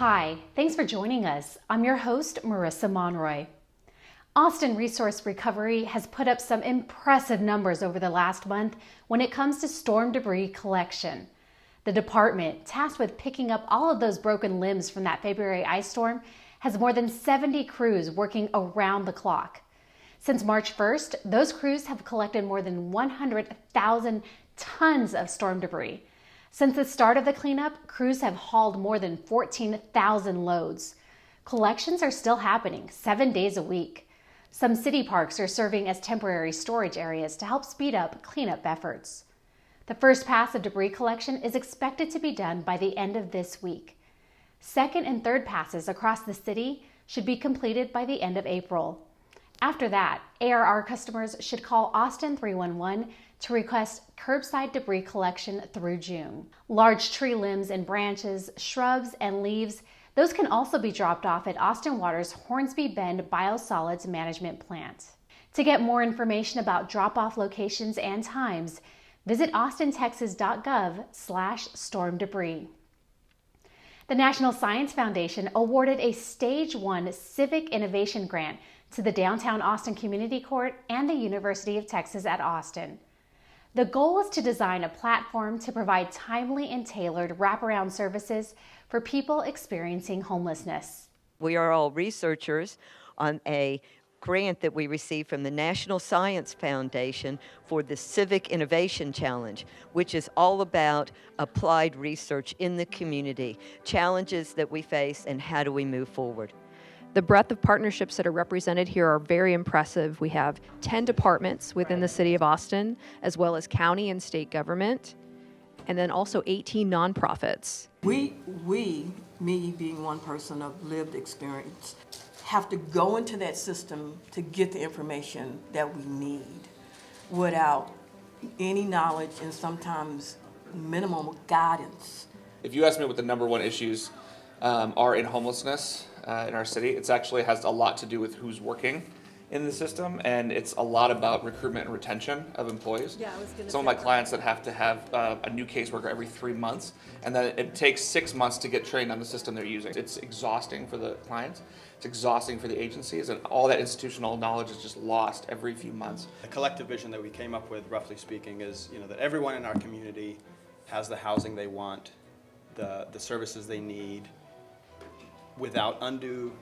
Hi, thanks for joining us. I'm your host, Marissa Monroy. Austin Resource Recovery has put up some impressive numbers over the last month when it comes to storm debris collection. The department, tasked with picking up all of those broken limbs from that February ice storm, has more than 70 crews working around the clock. Since March 1st, those crews have collected more than 100,000 tons of storm debris. Since the start of the cleanup, crews have hauled more than 14,000 loads. Collections are still happening 7 days a week. Some city parks are serving as temporary storage areas to help speed up cleanup efforts. The first pass of debris collection is expected to be done by the end of this week. Second and third passes across the city should be completed by the end of April. After that, ARR customers should call Austin 311 to request curbside debris collection through June. Large tree limbs and branches, shrubs, and leaves, those can also be dropped off at Austin Water's Hornsby Bend Biosolids Management Plant. To get more information about drop-off locations and times, visit austintexas.gov/storm debris. The National Science Foundation awarded a Stage 1 Civic Innovation Grant to the Downtown Austin Community Court and the University of Texas at Austin. The goal is to design a platform to provide timely and tailored wraparound services for people experiencing homelessness. We are all researchers on a grant that we received from the National Science Foundation for the Civic Innovation Challenge, which is all about applied research in the community, challenges that we face, and how do we move forward. The breadth of partnerships that are represented here are very impressive. We have 10 departments within the city of Austin, as well as county and state government, and then also 18 nonprofits. We, me being one person of lived experience, have to go into that system to get the information that we need without any knowledge and sometimes minimum guidance. If you ask me what the number one issues are in homelessness in our city, it actually has a lot to do with who's working in the system, and it's a lot about recruitment and retention of employees. Some of my clients that have to have a new caseworker every 3 months, and then it takes 6 months to get trained on the system they're using. It's exhausting for the clients, it's exhausting for the agencies, and all that institutional knowledge is just lost every few months. The collective vision that we came up with, roughly speaking, is that everyone in our community has the housing they want, the services they need, without undue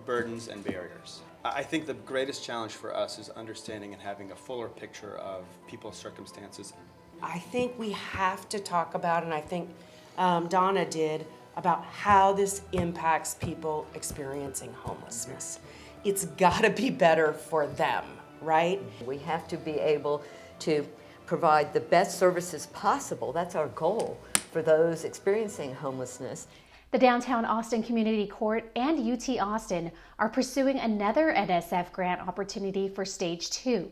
burdens and barriers. I think the greatest challenge for us is understanding and having a fuller picture of people's circumstances. I think we have to talk about, and I think Donna did, about how this impacts people experiencing homelessness. It's gotta be better for them, right? We have to be able to provide the best services possible. That's our goal for those experiencing homelessness. The Downtown Austin Community Court and UT Austin are pursuing another NSF grant opportunity for Stage 2.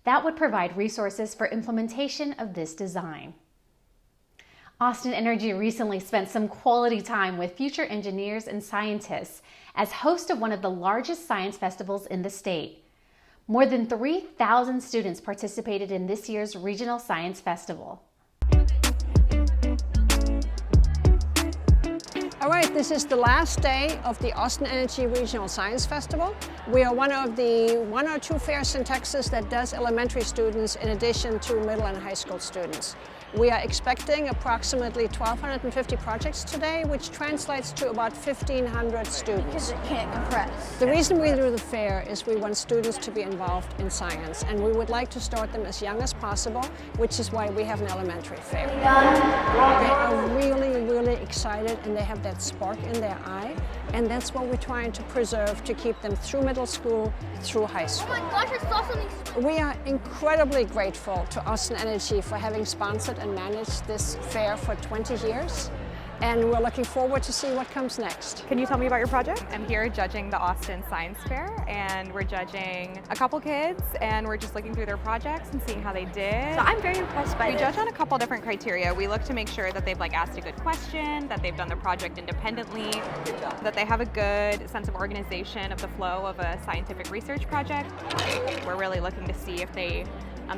That would provide resources for implementation of this design. Austin Energy recently spent some quality time with future engineers and scientists as host of one of the largest science festivals in the state. More than 3,000 students participated in this year's Regional Science Festival. All right, this is the last day of the Austin Energy Regional Science Festival. We are one of the 1 or 2 fairs in Texas that does elementary students in addition to middle and high school students. We are expecting approximately 1,250 projects today, which translates to about 1,500 students. Because it can't compress. The reason we do the fair is we want students to be involved in science, and we would like to start them as young as possible, which is why we have an elementary fair. They are really, really excited, and they have that spark in their eye, and that's what we're trying to preserve to keep them through middle school, through high school. Oh my gosh, I saw something. We are incredibly grateful to Austin Energy for having sponsored and managed this fair for 20 years. And we're looking forward to see what comes next. Can you tell me about your project? I'm here judging the Austin Science Fair, and we're judging a couple kids, and we're just looking through their projects and seeing how they did. So I'm very impressed by We judge on a couple different criteria. We look to make sure that they've asked a good question, that they've done the project independently, that they have a good sense of organization of the flow of a scientific research project. We're really looking to see if they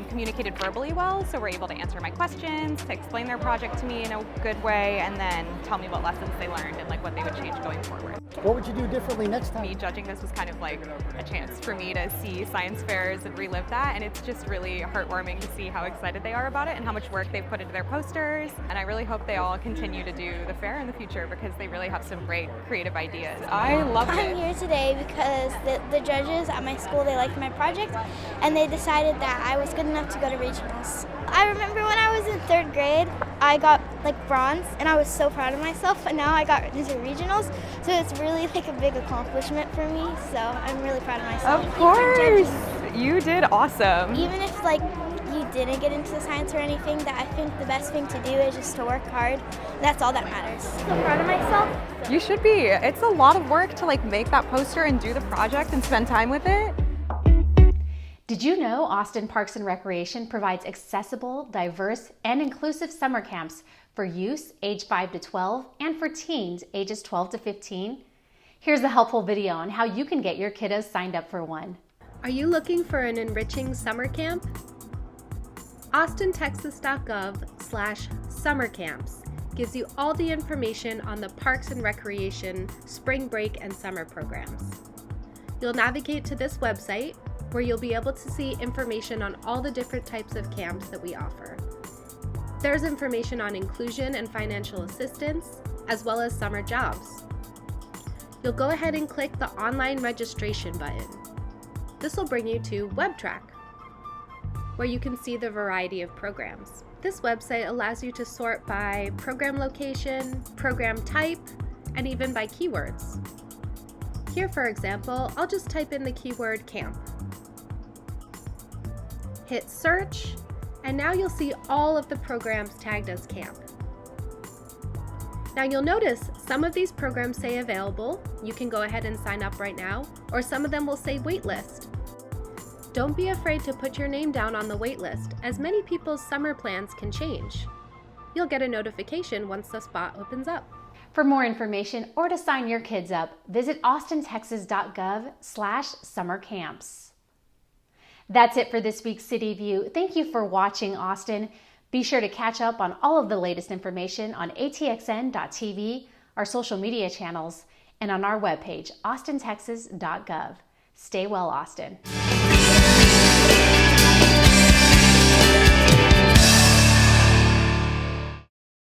communicated verbally well, so were able to answer my questions, to explain their project to me in a good way, and then tell me what lessons they learned and like what they would change going forward. What would you do differently next time? Me judging this was kind of like a chance for me to see science fairs and relive that, and it's just really heartwarming to see how excited they are about it and how much work they've put into their posters, and I really hope they all continue to do the fair in the future because they really have some great creative ideas. I loved it. I'm here today because the judges at my school, they liked my project and they decided that I was good enough to go to regionals. I remember when I was in 3rd grade, I got like bronze and I was so proud of myself, and now I got into regionals, so it's really like a big accomplishment for me, so I'm really proud of myself. Of course! You did awesome. Even if like you didn't get into science or anything, that I think the best thing to do is just to work hard. That's all that matters. So proud of myself. You should be. It's a lot of work to like make that poster and do the project and spend time with it. Did you know Austin Parks and Recreation provides accessible, diverse, and inclusive summer camps for youth age 5 to 12 and for teens ages 12 to 15? Here's a helpful video on how you can get your kiddos signed up for one. Are you looking for an enriching summer camp? AustinTexas.gov/summer camps gives you all the information on the Parks and Recreation spring break and summer programs. You'll navigate to this website where you'll be able to see information on all the different types of camps that we offer. There's information on inclusion and financial assistance, as well as summer jobs. You'll go ahead and click the online registration button. This will bring you to WebTrack, where you can see the variety of programs. This website allows you to sort by program location, program type, and even by keywords. Here, for example, I'll just type in the keyword camp. Hit search, and now you'll see all of the programs tagged as camp. Now you'll notice some of these programs say available, you can go ahead and sign up right now, or some of them will say waitlist. Don't be afraid to put your name down on the waitlist, as many people's summer plans can change. You'll get a notification once the spot opens up. For more information or to sign your kids up, visit austintexas.gov/summer camps. That's it for this week's City View. Thank you for watching, Austin. Be sure to catch up on all of the latest information on atxn.tv, our social media channels, and on our webpage, austintexas.gov. Stay well, Austin.